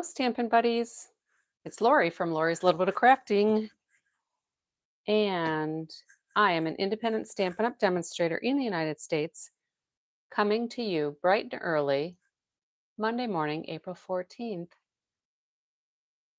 Stampin' Buddies. It's Lori from Lori's Little Bit of Crafting, and I am an independent Stampin' Up! Demonstrator in the United States, coming to you bright and early Monday morning, April 14th.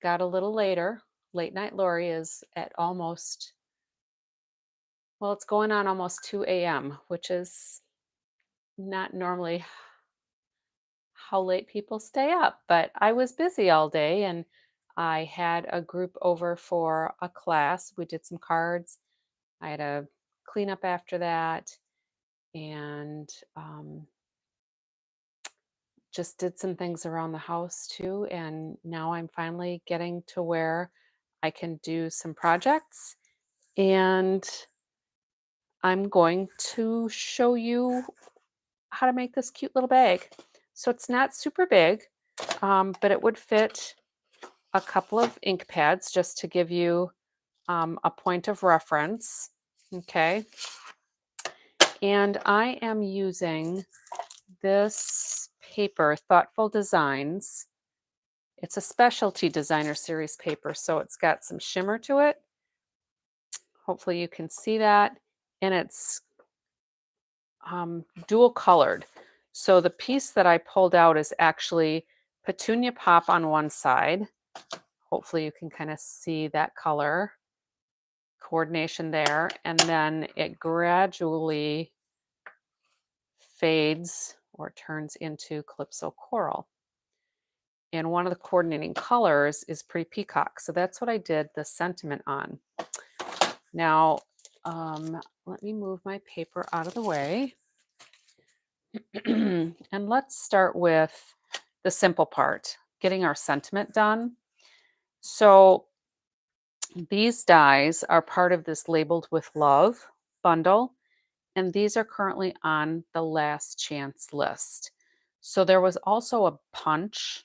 Got a little later. Late Night Lori is at almost, well, it's going on almost 2 a.m., which is not normally how late people stay up, but I was busy all day and I had a group over for a class. We did some cards. I had to clean up after that and just did some things around the house too. And now I'm finally getting to where I can do some projects. And I'm going to show you how to make this cute little bag. So it's not super big, but it would fit a couple of ink pads just to give you a point of reference. Okay. And I am using this paper, Thoughtful Designs. It's a specialty designer series paper, so it's got some shimmer to it. Hopefully you can see that. And it's dual colored. So the piece that I pulled out is actually Petunia Pop on one side. Hopefully you can kind of see that color coordination there. And then it gradually fades or turns into Calypso Coral. And one of the coordinating colors is Pretty Peacock. So that's what I did the sentiment on. Now, let me move my paper out of the way. And let's start with the simple part, getting our sentiment done. So these dies are part of this Labeled with Love bundle, and these are currently on the last chance list. So there was also a punch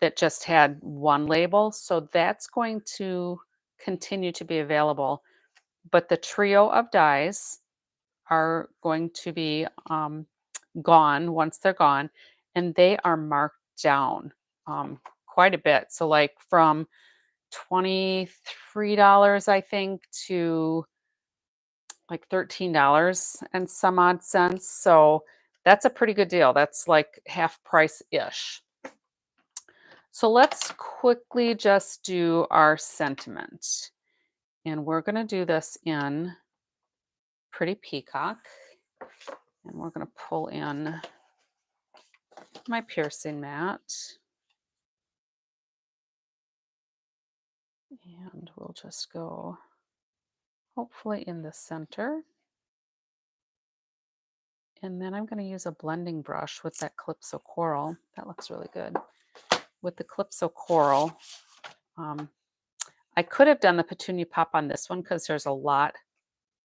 that just had one label, so that's going to continue to be available. But the trio of dies are going to be gone once they're gone, and they are marked down quite a bit. So, like from $23, I think, to like $13 and some odd cents. So, that's a pretty good deal. That's like half price ish. So, let's quickly just do our sentiment. And we're going to do this in Pretty Peacock. And we're going to pull in my piercing mat. And we'll just go hopefully in the center. And then I'm going to use a blending brush with that Calypso Coral. That looks really good. With the Calypso Coral, I could have done the Petunia Pop on this one because there's a lot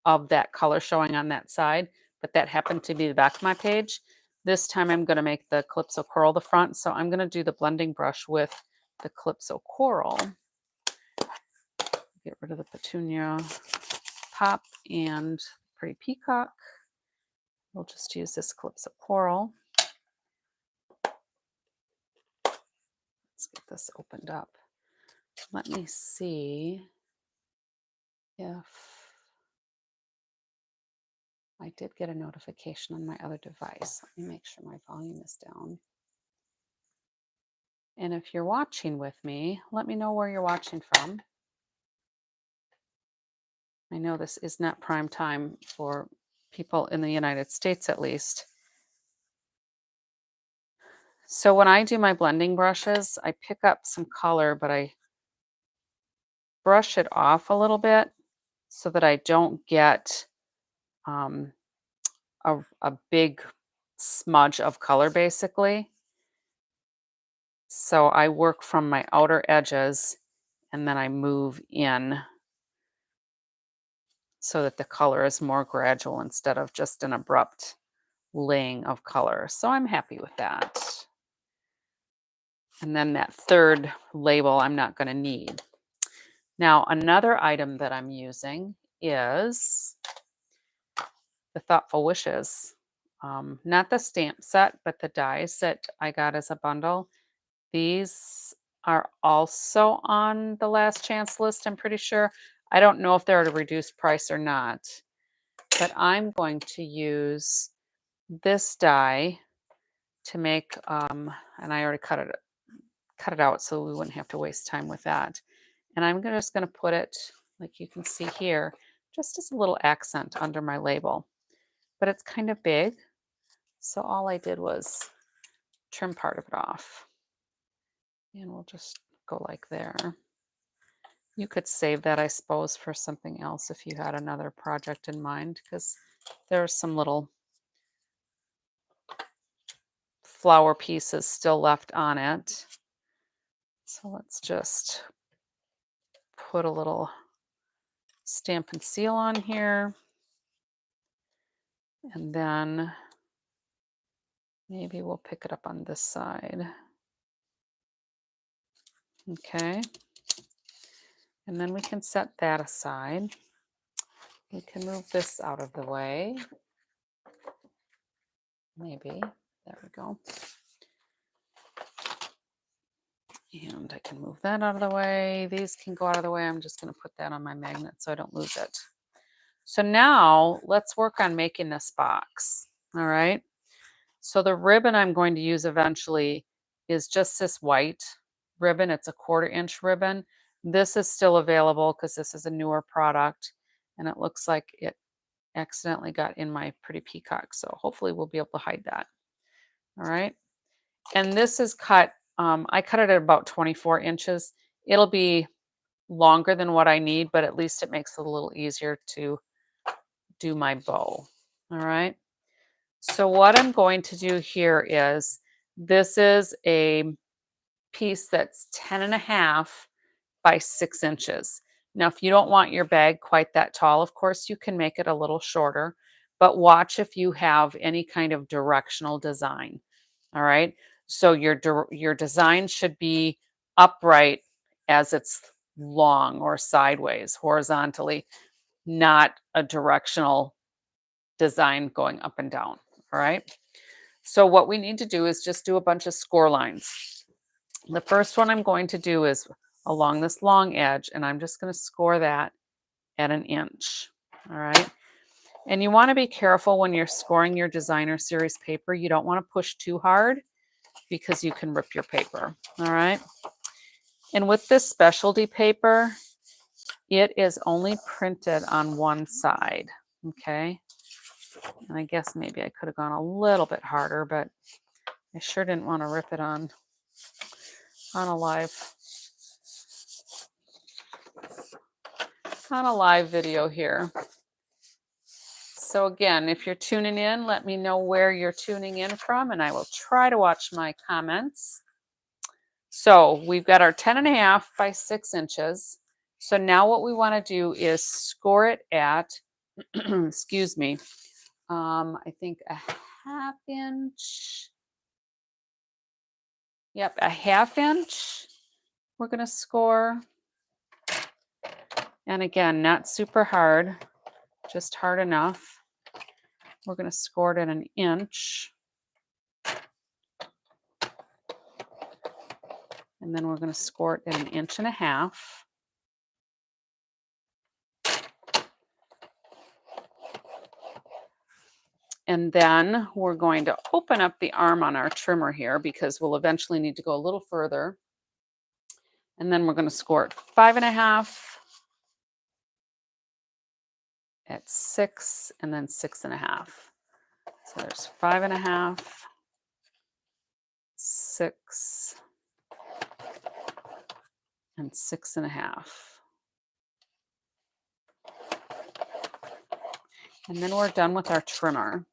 of that color showing on that side, but that happened to be the back of my page. This time I'm going to make the Calypso Coral the front, so I'm going to do the blending brush with the Calypso Coral. Get rid of the Petunia Pop and Pretty Peacock. We'll just use this Calypso Coral. Let's get this opened up. Let me see if I did get a notification on my other device. Let me make sure my volume is down. And if you're watching with me, let me know where you're watching from. I know this is not prime time for people in the United States, at least. So when I do my blending brushes, I pick up some color, but I brush it off a little bit so that I don't get a big smudge of color, basically. So I work from my outer edges and then I move in so that the color is more gradual instead of just an abrupt laying of color. So I'm happy with that. And then that third label I'm not going to need. Now, another item that I'm using is the Thoughtful Wishes. Not the stamp set, but the dies that I got as a bundle. These are also on the last chance list, I'm pretty sure. I don't know if they're at a reduced price or not, but I'm going to use this die to make, and I already cut it out so we wouldn't have to waste time with that. And I'm just going to put it, like you can see here, just as a little accent under my label. But it's kind of big, so all I did was trim part of it off. And we'll just go like there. You could save that, I suppose, for something else if you had another project in mind, because there are some little flower pieces still left on it. So let's just put a little Stampin' Seal on here. And then maybe we'll pick it up on this side. Okay. And then we can set that aside. We can move this out of the way. Maybe. There we go. And I can move that out of the way. These can go out of the way. I'm just going to put that on my magnet so I don't lose it. So now let's work on making this box. All right. So the ribbon I'm going to use eventually is just this white ribbon. It's a 1/4 inch ribbon. This is still available because this is a newer product and it looks like it accidentally got in my pretty peacock. So hopefully we'll be able to hide that. All right. And this is cut, I cut it at about 24 inches. It'll be longer than what I need, but at least it makes it a little easier to do my bow. All right. So what I'm going to do here is, this is a piece that's 10.5 by 6 inches. Now, if you don't want your bag quite that tall, of course, you can make it a little shorter, but watch if you have any kind of directional design. All right. So your design should be upright as it's long, or sideways, horizontally, not a directional design going up and down. All right. So what we need to do is just do a bunch of score lines. The first one I'm going to do is along this long edge, and I'm just going to score that at 1 inch. All right. And you want to be careful when you're scoring your designer series paper. You don't want to push too hard because you can rip your paper. All right. And with this specialty paper, it is only printed on one side. Okay. And I guess maybe I could have gone a little bit harder, but I sure didn't want to rip it on a live video here. So again, if you're tuning in, let me know where you're tuning in from, and I will try to watch my comments. So we've got our 10.5 by 6 inches. So now what we want to do is score it at, excuse me, I think a 1/2 inch. Yep, a 1/2 inch. We're going to score. And again, not super hard, just hard enough. We're going to score it at 1 inch. And then we're going to score it at 1.5 inches. And then we're going to open up the arm on our trimmer here because we'll eventually need to go a little further. And then we're going to score it 5.5 at 6, and then 6.5. So there's 5.5, 6, and 6.5. And then we're done with our trimmer.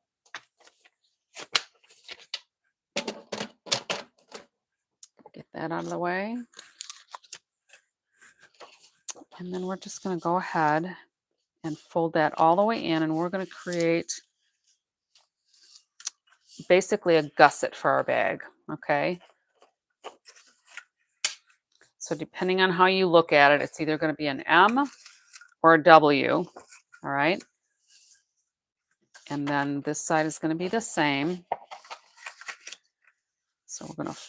Get that out of the way. And then we're just going to go ahead and fold that all the way in, and we're going to create basically a gusset for our bag. Okay. So depending on how you look at it, it's either going to be an M or a W. All right. And then this side is going to be the same. So we're going to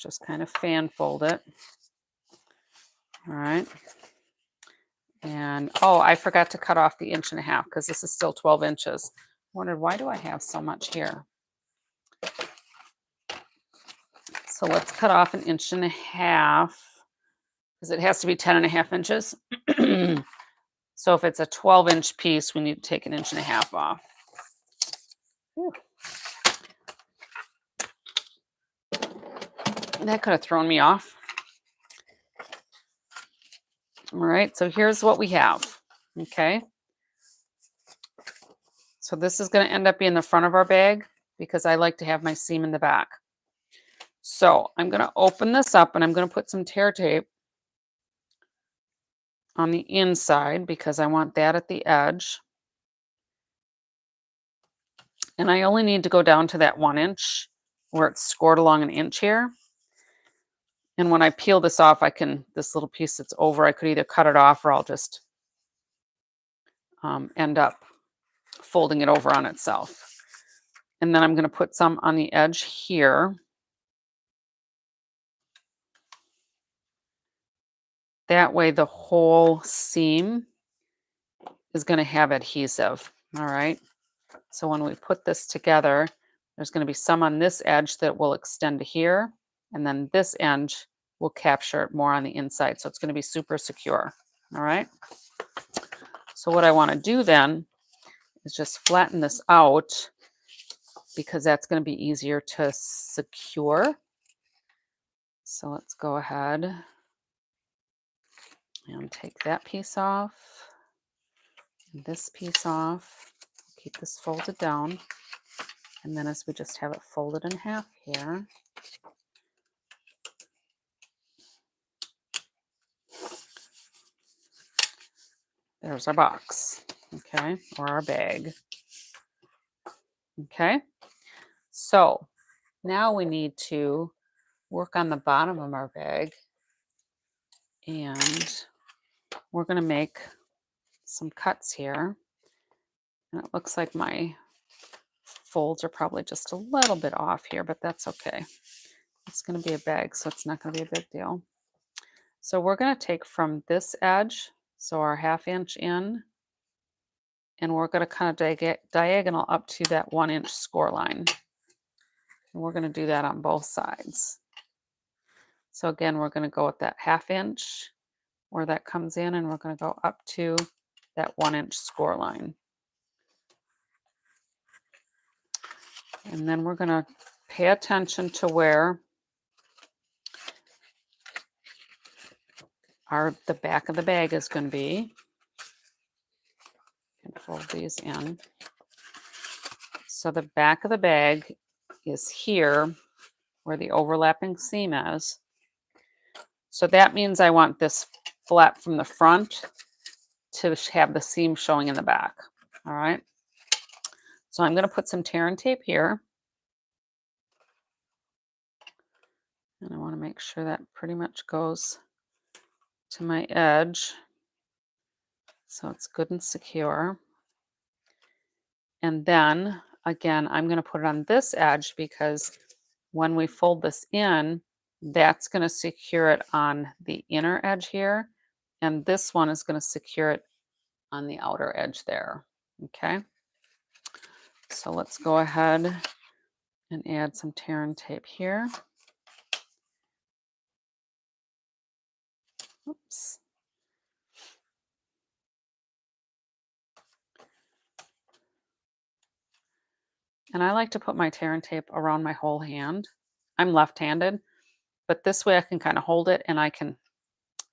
just kind of fan fold it. All right. And, oh, I forgot to cut off the 1.5 inches because this is still 12 inches. Wondered, why do I have so much here? So let's cut off 1.5 inches because it has to be 10.5 inches. So if it's a 12-inch piece, we need to take 1.5 inches off. Whew. That could have thrown me off. All right, so here's what we have. Okay. So this is going to end up being the front of our bag because I like to have my seam in the back. So I'm going to open this up and I'm going to put some tear tape on the inside because I want that at the edge. And I only need to go down to that 1 inch where it's scored along 1 inch here. And when I peel this off, this little piece that's over, I could either cut it off or I'll just end up folding it over on itself. And then I'm going to put some on the edge here. That way the whole seam is going to have adhesive. All right. So when we put this together, there's going to be some on this edge that will extend to here. And then this edge will capture it more on the inside. So it's going to be super secure. All right. So what I want to do then is just flatten this out because that's going to be easier to secure. So let's go ahead and take that piece off, and this piece off, keep this folded down, and then as we just have it folded in half here, there's our box, okay, or our bag. Okay, so now we need to work on the bottom of our bag, and we're going to make some cuts here. And it looks like my folds are probably just a little bit off here, but that's okay. It's going to be a bag, so it's not going to be a big deal. So we're going to take from this edge, so our 1/2 inch in, and we're going to kind of diagonal up to that 1 inch score line. And we're going to do that on both sides. So again, we're going to go with that 1/2 inch where that comes in, and we're going to go up to that 1 inch score line. And then we're going to pay attention to where the back of the bag is going to be. And fold these in. So the back of the bag is here where the overlapping seam is. So that means I want this flap from the front to have the seam showing in the back. All right. So I'm going to put some tear and tape here. And I want to make sure that pretty much goes to my edge. So it's good and secure. And then again, I'm going to put it on this edge because when we fold this in, that's going to secure it on the inner edge here. And this one is going to secure it on the outer edge there. Okay. So let's go ahead and add some tear and tape here. Oops. And I like to put my tear and tape around my whole hand. I'm left-handed, but this way I can kind of hold it and I can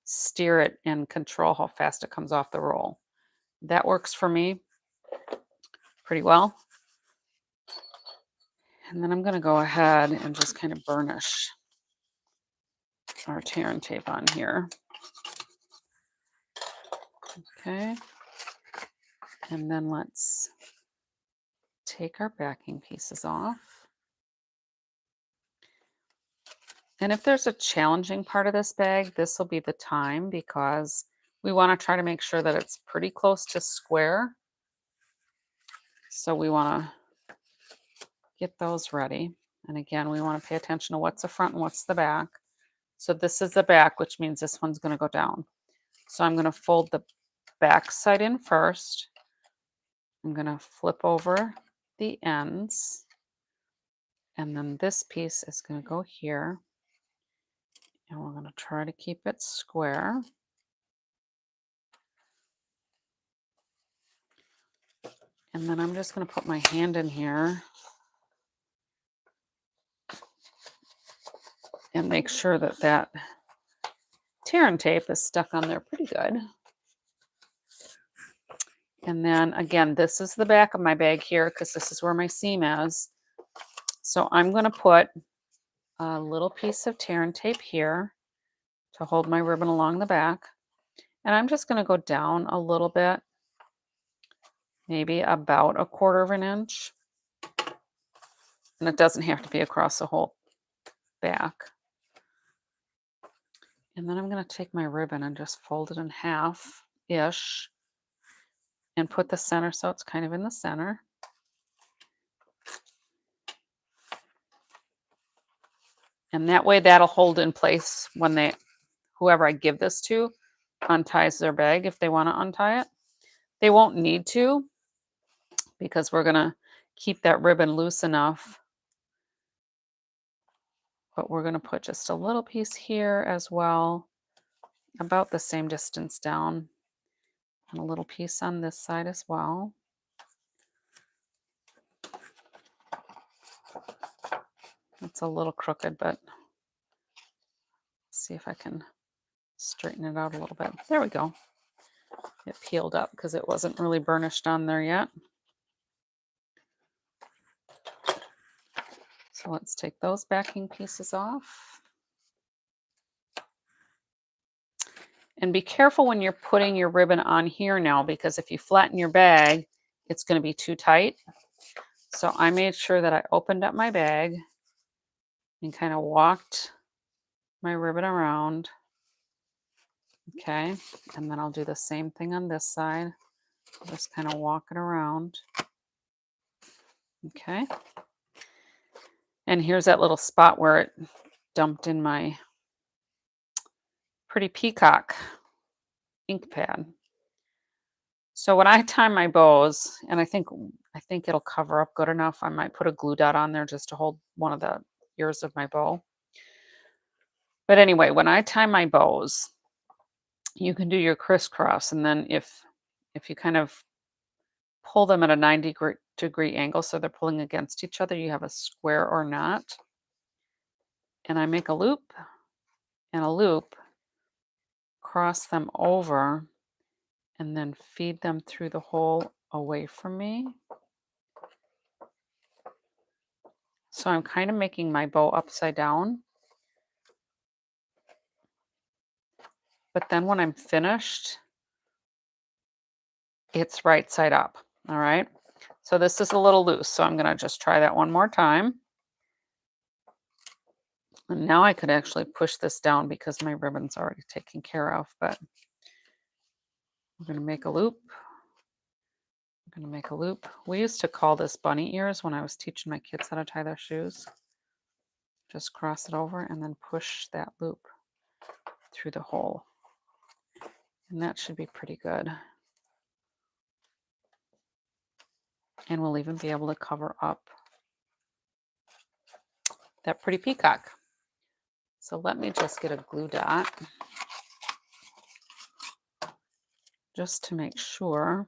steer it and control how fast it comes off the roll. That works for me pretty well. And then I'm going to go ahead and just kind of burnish our tear and tape on here. Okay. And then let's take our backing pieces off. And if there's a challenging part of this bag, this will be the time because we want to try to make sure that it's pretty close to square. So we want to get those ready. And again, we want to pay attention to what's the front and what's the back. So this is the back, which means this one's going to go down. So I'm going to fold the back side in first. I'm going to flip over the ends. And then this piece is going to go here. And we're going to try to keep it square. And then I'm just going to put my hand in here and make sure that that tear and tape is stuck on there pretty good. And then again, this is the back of my bag here because this is where my seam is. So I'm going to put a little piece of tear and tape here to hold my ribbon along the back. And I'm just going to go down a little bit, maybe about 1/4 inch. And it doesn't have to be across the whole back. And then I'm going to take my ribbon and just fold it in half-ish and put the center so it's kind of in the center. And that way that'll hold in place when whoever I give this to unties their bag if they want to untie it. They won't need to because we're going to keep that ribbon loose enough. But we're going to put just a little piece here as well, about the same distance down, and a little piece on this side as well. It's a little crooked, but see if I can straighten it out a little bit. There we go. It peeled up because it wasn't really burnished on there yet. So let's take those backing pieces off. And be careful when you're putting your ribbon on here now, because if you flatten your bag, it's going to be too tight. So I made sure that I opened up my bag and kind of walked my ribbon around. Okay, and then I'll do the same thing on this side. Just kind of walk it around. Okay. And here's that little spot where it dumped in my Pretty Peacock ink pad. So when I tie my bows, and I think it'll cover up good enough, I might put a glue dot on there just to hold one of the ears of my bow. But anyway, when I tie my bows, you can do your crisscross, and then if you kind of pull them at a 90-degree angle so they're pulling against each other, you have a square or knot. And I make a loop and a loop, cross them over, and then feed them through the hole away from me. So I'm kind of making my bow upside down. But then when I'm finished, it's right side up. All right. So this is a little loose. So I'm going to just try that one more time. And now I could actually push this down because my ribbon's already taken care of. But I'm going to make a loop. I'm going to make a loop. We used to call this bunny ears when I was teaching my kids how to tie their shoes. Just cross it over and then push that loop through the hole. And that should be pretty good. And we'll even be able to cover up that Pretty Peacock. So let me just get a glue dot just to make sure.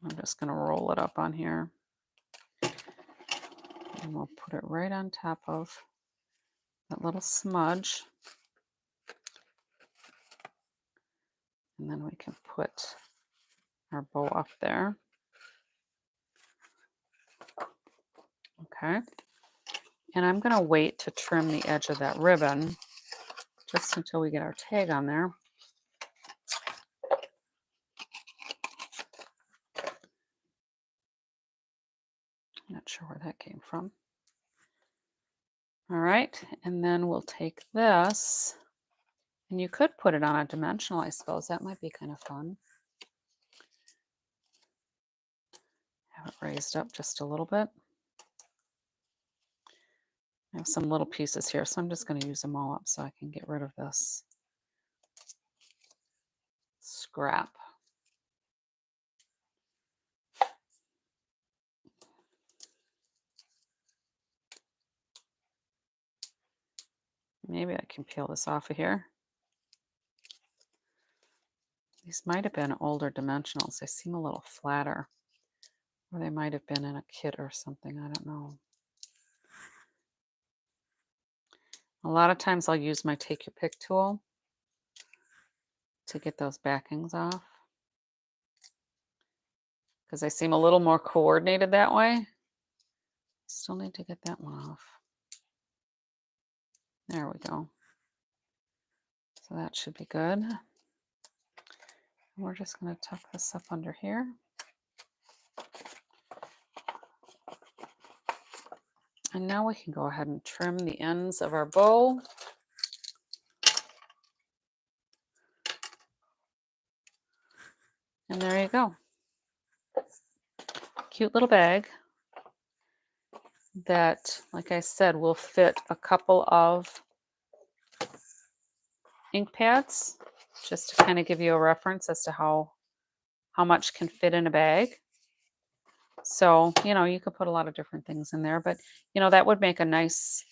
I'm just going to roll it up on here. And we'll put it right on top of that little smudge. And then we can put our bow up there. Okay. And I'm going to wait to trim the edge of that ribbon just until we get our tag on there. Not sure where that came from. All right, and then we'll take this, and you could put it on a dimensional, I suppose. That might be kind of fun. it raised up just a little bit. I have some little pieces here, so I'm just going to use them all up so I can get rid of this scrap. Maybe I can peel this off of here. These might have been older dimensionals. They seem a little flatter. Or they might have been in a kit or something. I don't know. A lot of times I'll use my take your pick tool to get those backings off, because they seem a little more coordinated that way. Still need to get that one off. There we go. So that should be good. We're just going to tuck this up under here. And now we can go ahead and trim the ends of our bow. And there you go. Cute little bag that, like I said, will fit a couple of ink pads, just to kind of give you a reference as to how much can fit in a bag. So, you could put a lot of different things in there, but, that would make a nice,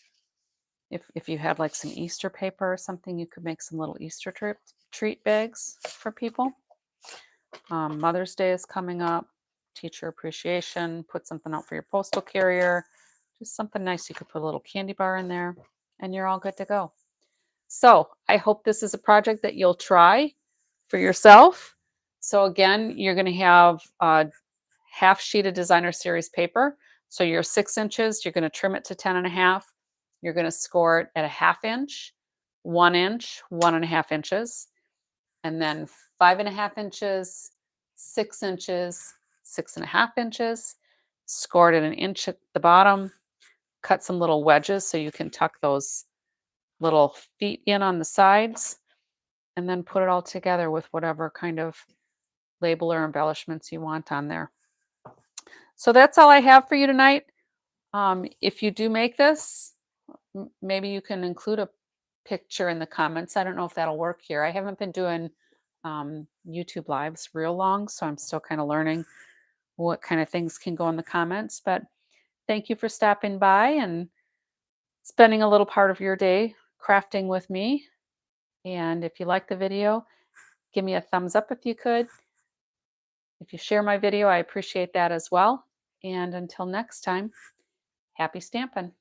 if you had like some Easter paper or something, you could make some little Easter treat bags for people. Mother's Day is coming up, teacher appreciation, put something out for your postal carrier, just something nice. You could put a little candy bar in there and you're all good to go. So I hope this is a project that you'll try for yourself. So again, you're going to have a half sheet of designer series paper. So your 6 inches, you're going to trim it to 10.5. You're going to score it at a 1/2 inch, 1 inch, 1.5 inches, and then 5.5 inches, 6 inches, 6.5 inches, scored at 1 inch at the bottom. Cut some little wedges so you can tuck those little feet in on the sides, and then put it all together with whatever kind of label or embellishments you want on there. So that's all I have for you tonight. If you do make this, maybe you can include a picture in the comments. I don't know if that'll work here. I haven't been doing YouTube lives real long, so I'm still kind of learning what kind of things can go in the comments. But thank you for stopping by and spending a little part of your day crafting with me. And if you like the video, give me a thumbs up if you could. If you share my video, I appreciate that as well. And until next time, happy stamping.